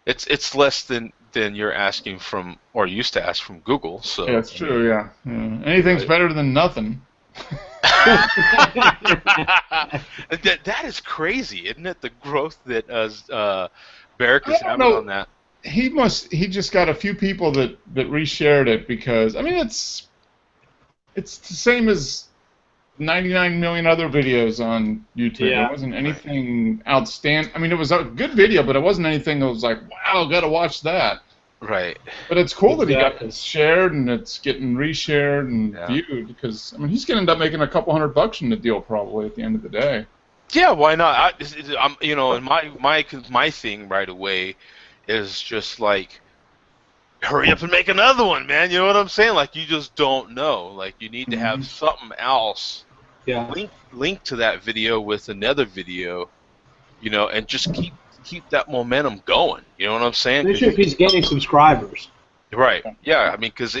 it's less than you're asking from, or used to ask from Google. So Yeah, it's true. Yeah. Anything's better than nothing. that is crazy, isn't it? The growth that Barrick is I don't having know. on that. He just got a few people that reshared it, because I mean it's the same as 99 million other videos on YouTube. Yeah. It wasn't anything outstanding. I mean, it was a good video, but it wasn't anything that was like, wow, gotta watch that. Right. But it's cool that he got Exactly. it shared and it's getting reshared and viewed, because I mean he's gonna end up making a couple $100 from the deal probably at the end of the day. Yeah, why not? I'm and my thing right away is just like, hurry up and make another one, man. You know what I'm saying? Like, you just don't know. Like, you need to have something else Yeah. link to that video with another video, and just keep that momentum going. You know what I'm saying? Especially if he's getting subscribers. Right. Yeah. I mean, because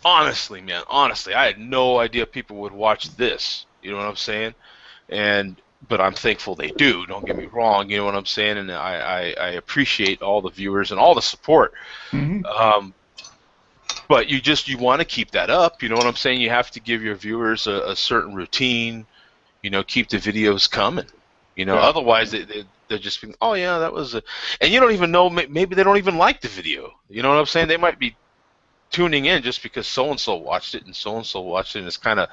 honestly, man, I had no idea people would watch this. You know what I'm saying? But I'm thankful they do. Don't get me wrong. You know what I'm saying? And I appreciate all the viewers and all the support. Mm-hmm. But you want to keep that up. You know what I'm saying? You have to give your viewers a certain routine. Keep the videos coming. Otherwise they're just being, oh yeah, that was and you don't even know. Maybe they don't even like the video. You know what I'm saying? They might be tuning in just because so and so watched it and so and so watched it, and it's kind of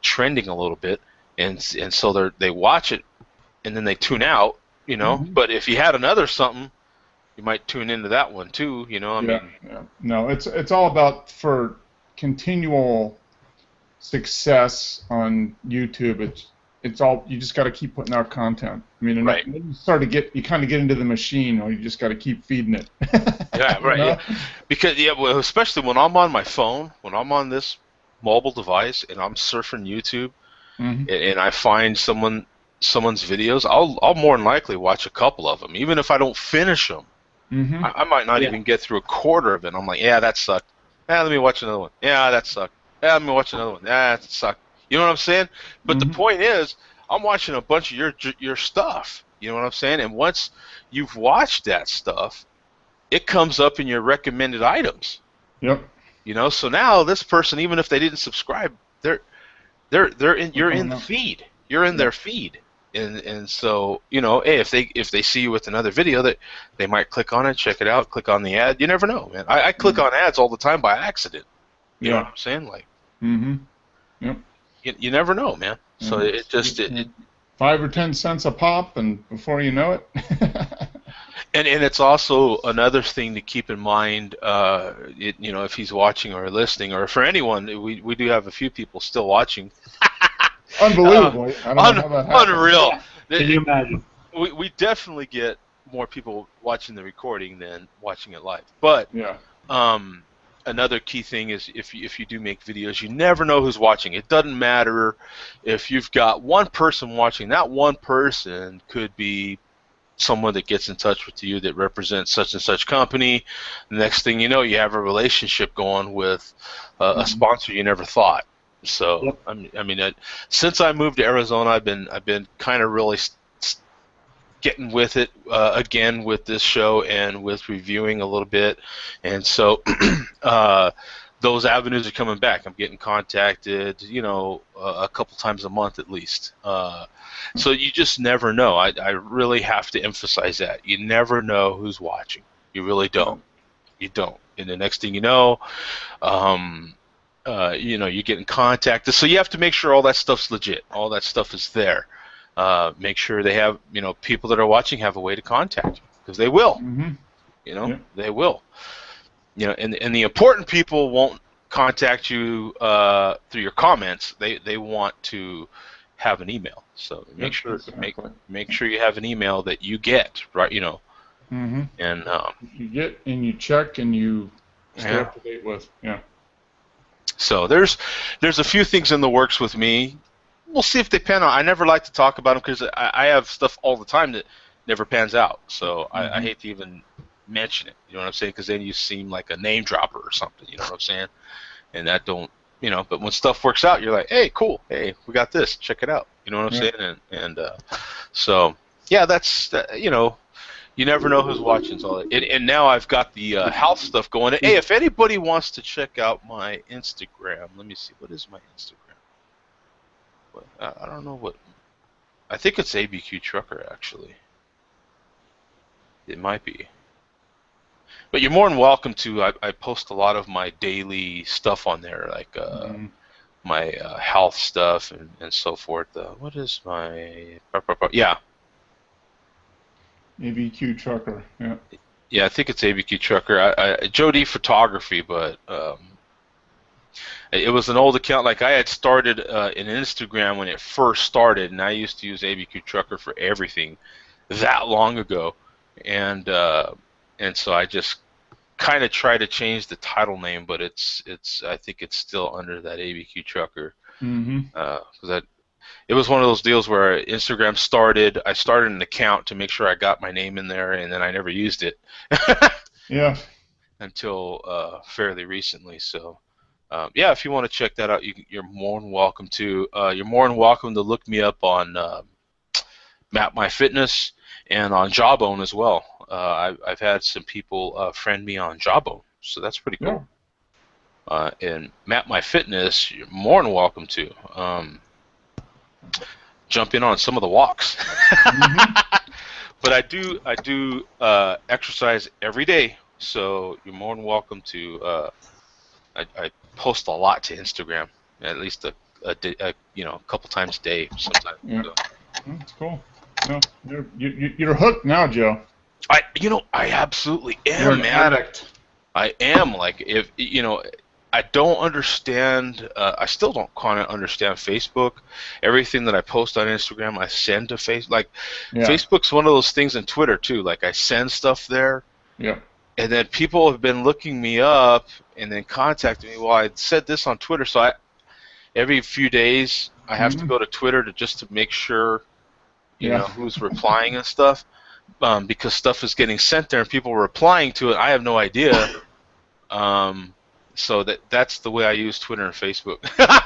trending a little bit, and so they watch it and then they tune out, you know. Mhm. But if you had another something, you might tune into that one too, you know. I mean, Yeah. No, it's all about for continual success on YouTube. It's all you just got to keep putting out content. I mean, and right. then you kind of get into the machine, or you just got to keep feeding it. Yeah, You right. know? Yeah. Because well, especially when I'm on my phone, when I'm on this mobile device and I'm surfing YouTube, Mhm. and I find someone's videos, I'll more than likely watch a couple of them, even if I don't finish them. Mhm. I might not Yeah. even get through a quarter of it. I'm like, yeah, that sucked. Yeah, let me watch another one. Yeah, that sucked. Yeah, let me watch another one. Yeah, that sucked. You know what I'm saying? But the Mhm. point is, I'm watching a bunch of your stuff. You know what I'm saying? And once you've watched that stuff, it comes up in your recommended items. Yep. You know, so now this person, even if they didn't subscribe, they're in We're you're in coming the up. feed. You're in Yeah. their feed. And so, you know, hey, if they see you with another video, that they might click on it, check it out, click on the ad. You never know, man. I click on ads all the time by accident. You know what Yeah. I'm saying? Like, Mhm. Yep. you never know, man. So And it just you know, 5 or 10 cents a pop, and before you know it. and it's also another thing to keep in mind. You know, if he's watching or listening, or for anyone, we do have a few people still watching. Unbelievable. I don't know how that happened. Unreal. Can you imagine? We definitely get more people watching the recording than watching it live. But Yeah. another key thing is if you do make videos, you never know who's watching. It doesn't matter if you've got one person watching. That one person could be someone that gets in touch with you that represents such and such company. The next thing you know, you have a relationship going with a sponsor you never thought. So Yep. I mean, since I moved to Arizona, I've been kind of really getting with it again with this show and with reviewing a little bit, and so those avenues are coming back. I'm getting contacted, you know, a couple times a month at least. So you just never know. I really have to emphasize that. You never know who's watching. You really don't. You don't. And the next thing you know, you know, you're getting contacted. So you have to make sure all that stuff's legit. All that stuff is there. Make sure they have, you know, people that are watching have a way to contact you, because they will. Mhm. You know, Yep. they will. You know, and the important people won't contact you through your comments. They want to have an email. So make Yep, sure exactly. make sure you have an email that you get, right. You know, Mhm. and You get and you check and you stay yeah. up to date with. Yeah. So there's a few things in the works with me. We'll see if they pan out. I never like to talk about them because I have stuff all the time that never pans out. So I hate to even mention it. You know what I'm saying? Because then you seem like a name dropper or something. You know what I'm saying? And that don't, you know. But when stuff works out, you're like, hey, cool. Hey, we got this. Check it out. You know what I'm Yeah. saying? And so yeah, that's you know. You never know who's watching. So, and now I've got the health stuff going. Hey, if anybody wants to check out my Instagram, let me see. What is my Instagram? What, I don't know what. I think it's ABQ Trucker, actually. It might be. But you're more than welcome to. I post a lot of my daily stuff on there, like Mhm. my health stuff and so forth. What is my. Yeah. ABQ trucker. Yeah. Yeah, I think it's ABQ Trucker. Joe D Photography, but it was an old account. Like I had started in Instagram when it first started, and I used to use ABQ Trucker for everything that long ago, and so I just kind of try to change the title name, but it's I think it's still under that ABQ Trucker Mhm. because it was one of those deals where Instagram started. I started an account to make sure I got my name in there, and then I never used it Yeah. until fairly recently. So. Yeah, if you want to check that out, you're more than welcome to. You're more than welcome to look me up on Map My Fitness and on Jawbone as well. I've had some people friend me on Jawbone, so that's pretty Yeah. cool. And Map My Fitness, you're more than welcome to jump in on some of the walks. But I do exercise every day, so you're more than welcome to I post a lot to Instagram, at least a couple times a day sometimes. Yeah. So. That's cool. No, you're hooked now, Joe. I absolutely am, You're an man. addict. I am. Like, if I don't understand. I still don't kind of understand Facebook. Everything that I post on Instagram, I send to Facebook. Like, Yeah. Facebook's one of those things, and Twitter too. Like, I send stuff there, Yeah. and then people have been looking me up and then contacting me. Well, I said this on Twitter, so every few days I have to go to Twitter to make sure, who's replying and stuff. Because stuff is getting sent there and people are replying to it. I have no idea. So that's the way I use Twitter and Facebook.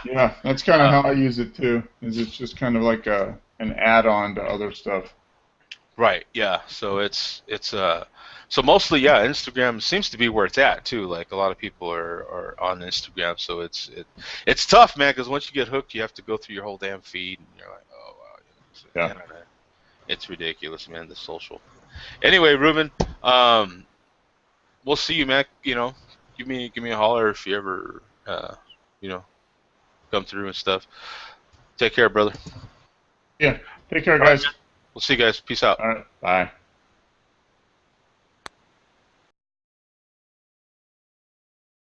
Yeah, that's kind of how I use it too. It's just kind of like an add-on to other stuff. Right. Yeah. So so mostly, yeah, Instagram seems to be where it's at too. Like, a lot of people are on Instagram, so it's tough, man. Because once you get hooked, you have to go through your whole damn feed, and you're like, oh wow. Yeah. It's ridiculous, man. The social. Anyway, Ruben, we'll see you, man. Give me a holler if you ever, come through and stuff. Take care, brother. Yeah. Take care, guys. We'll see you guys. Peace out. All right. Bye.